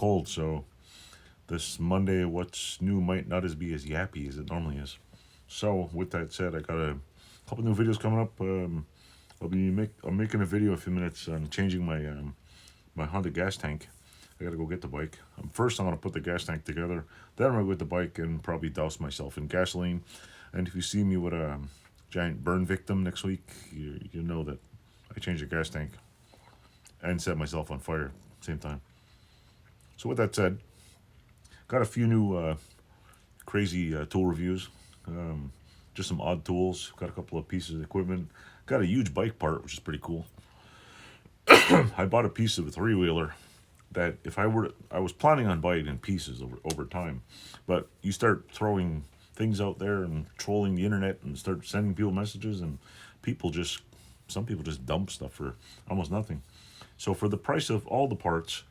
cold, so this Monday, what's new might not be as yappy as it normally is. So with that said, I got a couple new videos coming up. I'm making a video in a few minutes on changing my Honda gas tank. I gotta go get the bike. First, I'm gonna put the gas tank together. Then I'm gonna go get the bike and probably douse myself in gasoline. And if you see me with a giant burn victim next week, you know that I changed the gas tank and set myself on fire at the same time. So with that said, got a few new crazy tool reviews. Um, just some odd tools. Got a couple of pieces of equipment. Got a huge bike part, which is pretty cool. I bought a piece of a three-wheeler that if I was planning on buying it in pieces over time, but you start throwing things out there and trolling the internet and start sending people messages, and some people just dump stuff for almost nothing. So for the price of all the parts,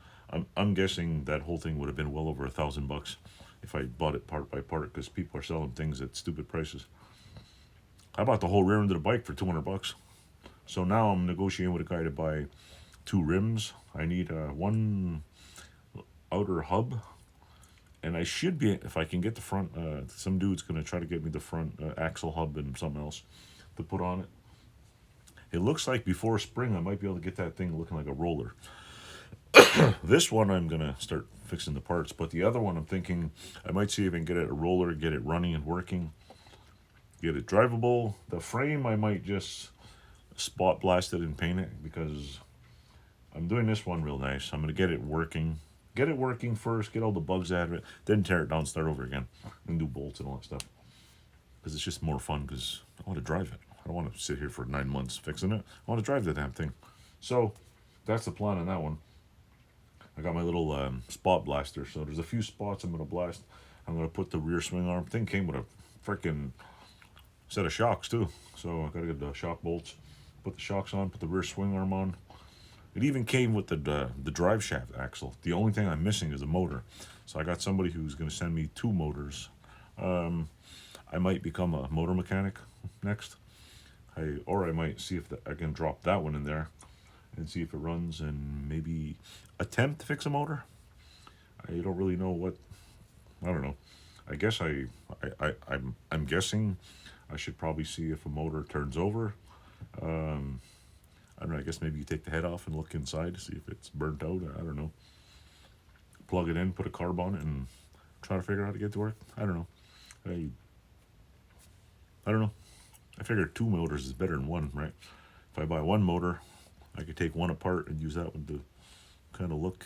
I'm guessing that whole thing would have been well over $1,000 if I bought it part by part, because people are selling things at stupid prices. I bought the whole rear end of the bike for $200. So now I'm negotiating with a guy to buy two rims. I need one outer hub, and I should be, if I can get the front, some dude's going to try to get me the front axle hub and something else to put on it. It looks like before spring I might be able to get that thing looking like a roller. This one I'm going to start fixing the parts, but the other one I'm thinking I might see if I can get it a roller, get it running and working, get it drivable. The frame I might just spot blast it and paint it, because I'm doing this one real nice. I'm going to get it working. Get it working first, get all the bugs out of it, then tear it down, start over again, and do bolts and all that stuff. Because it's just more fun, because I want to drive it. I don't want to sit here for 9 months fixing it. I want to drive the damn thing. So that's the plan on that one. I got my little spot blaster, so there's a few spots I'm going to blast. I'm going to put the rear swing arm. Thing came with a freaking set of shocks too, so I got to get the shock bolts, put the shocks on, put the rear swing arm on. It even came with the drive shaft axle. The only thing I'm missing is a motor. So I got somebody who's going to send me two motors. I might become a motor mechanic next. Or I might see if I can drop that one in there and see if it runs, and maybe attempt to fix a motor. I don't really know what. I don't know. I guess I'm guessing I should probably see if a motor turns over. I don't know, I guess maybe you take the head off and look inside to see if it's burnt out. I don't know. Plug it in, put a carb on it, and try to figure out how to get it to work. I don't know. I don't know. I figured two motors is better than one, right? If I buy one motor, I could take one apart and use that one to kind of look.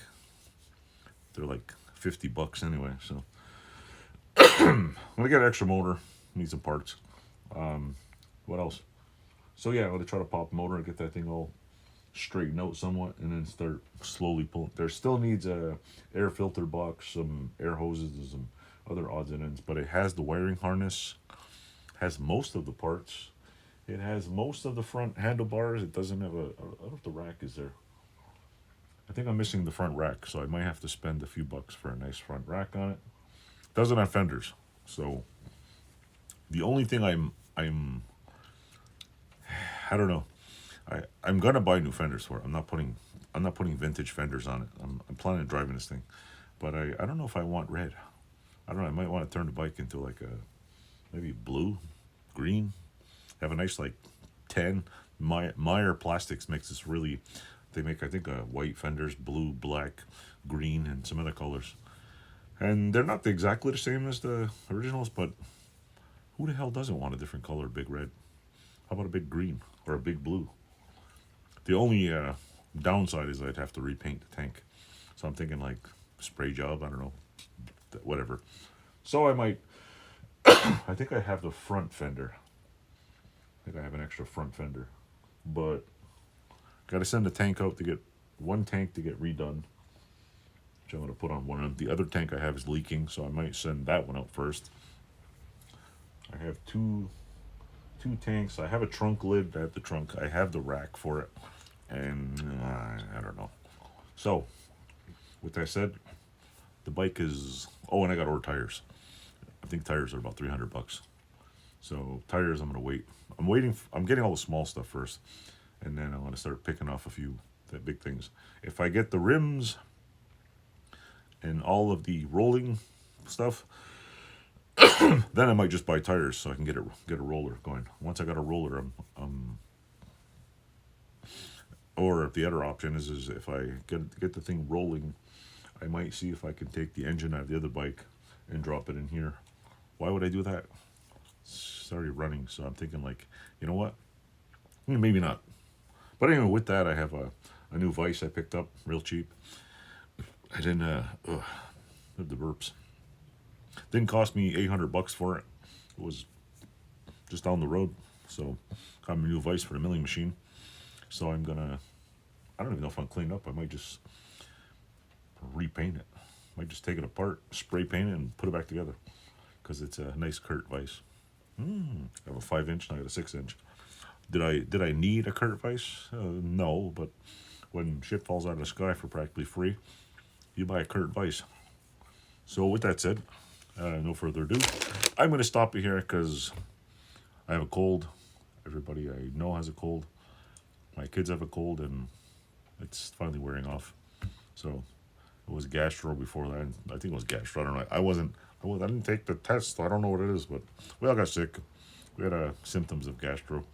They're like $50 anyway, so. I'm going to get an extra motor. Need some parts. What else? So yeah, I'm going to try to pop the motor and get that thing all straightened out somewhat, and then start slowly pulling. There still needs a air filter box, some air hoses, and some other odds and ends, but it has the wiring harness, has most of the parts. It has most of the front handlebars. It doesn't have I don't know if the rack is there. I think I'm missing the front rack, so I might have to spend a few bucks for a nice front rack on it. Doesn't have fenders, so the only thing I don't know. I'm gonna buy new fenders for it. I'm not putting vintage fenders on it. I'm planning on driving this thing, but I don't know if I want red. I don't know. I might want to turn the bike into like a maybe blue, green. Have a nice like tan. Meyer Plastics makes this really. They make, I think, white fenders, blue, black, green, and some other colors. And they're not exactly the same as the originals, but who the hell doesn't want a different color, big red? How about a big green or a big blue? The only downside is I'd have to repaint the tank. So I'm thinking like spray job, I don't know, whatever. So I might, I think I have the front fender. I think I have an extra front fender. But got to send the tank out to get one tank to get redone, which I'm going to put on one end. The other tank I have is leaking, so I might send that one out first. I have two tanks. I have a trunk lid. I have the trunk. I have the rack for it, and I don't know. So, with that said, the bike is. Oh, and I got to order tires. I think tires are about $300. So tires, I'm gonna wait. I'm getting all the small stuff first, and then I'm gonna start picking off a few the big things. If I get the rims and all of the rolling stuff, then I might just buy tires so I can get a roller going. Once I got a roller, or the other option is if I get the thing rolling, I might see if I can take the engine out of the other bike and drop it in here. Why would I do that? It's already running, so I'm thinking like, you know what? Maybe not. But anyway, with that, I have a new vise I picked up real cheap. I didn't the burps. Didn't cost me $800 for it. It was just down the road. So got my new vise for the milling machine. So I don't even know if I'm cleaning up. I might just repaint it. Might just take it apart, spray paint it, and put it back together. Because it's a nice Kurt vise. I have a 5-inch, and I got a 6-inch. Did I need a Kurt vise? No, but when shit falls out of the sky for practically free, you buy a Kurt vise. So with that said, no further ado, I'm going to stop it here because I have a cold. Everybody I know has a cold. My kids have a cold, and it's finally wearing off. So it was gastro before that. I think it was gastro. I don't know. I didn't take the test. So I don't know what it is, but we all got sick. We had symptoms of gastro.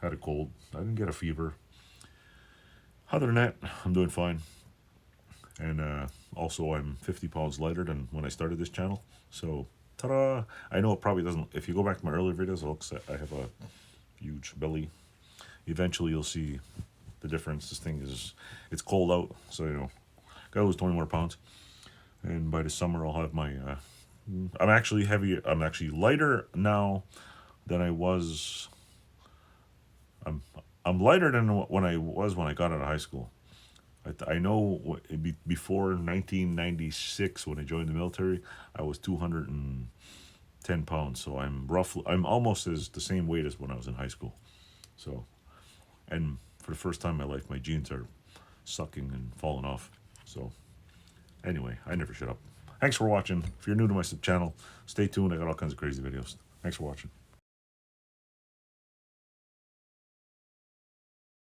Had a cold. I didn't get a fever. Other than that, I'm doing fine. And also, I'm 50 pounds lighter than when I started this channel. So, ta-da! I know it probably doesn't. If you go back to my earlier videos, it looks like I have a huge belly. Eventually, you'll see the difference. This thing it's cold out, so gotta lose 20 more pounds. And by the summer, I'll have my. I'm actually heavier. I'm actually lighter now than I was. I'm lighter than when I was when I got out of high school. I know before 1996 when I joined the military, I was 210 pounds. So I'm almost the same weight as when I was in high school. So, and for the first time in my life, my jeans are sucking and falling off. So, anyway, I never shut up. Thanks for watching. If you're new to my channel, stay tuned. I got all kinds of crazy videos. Thanks for watching.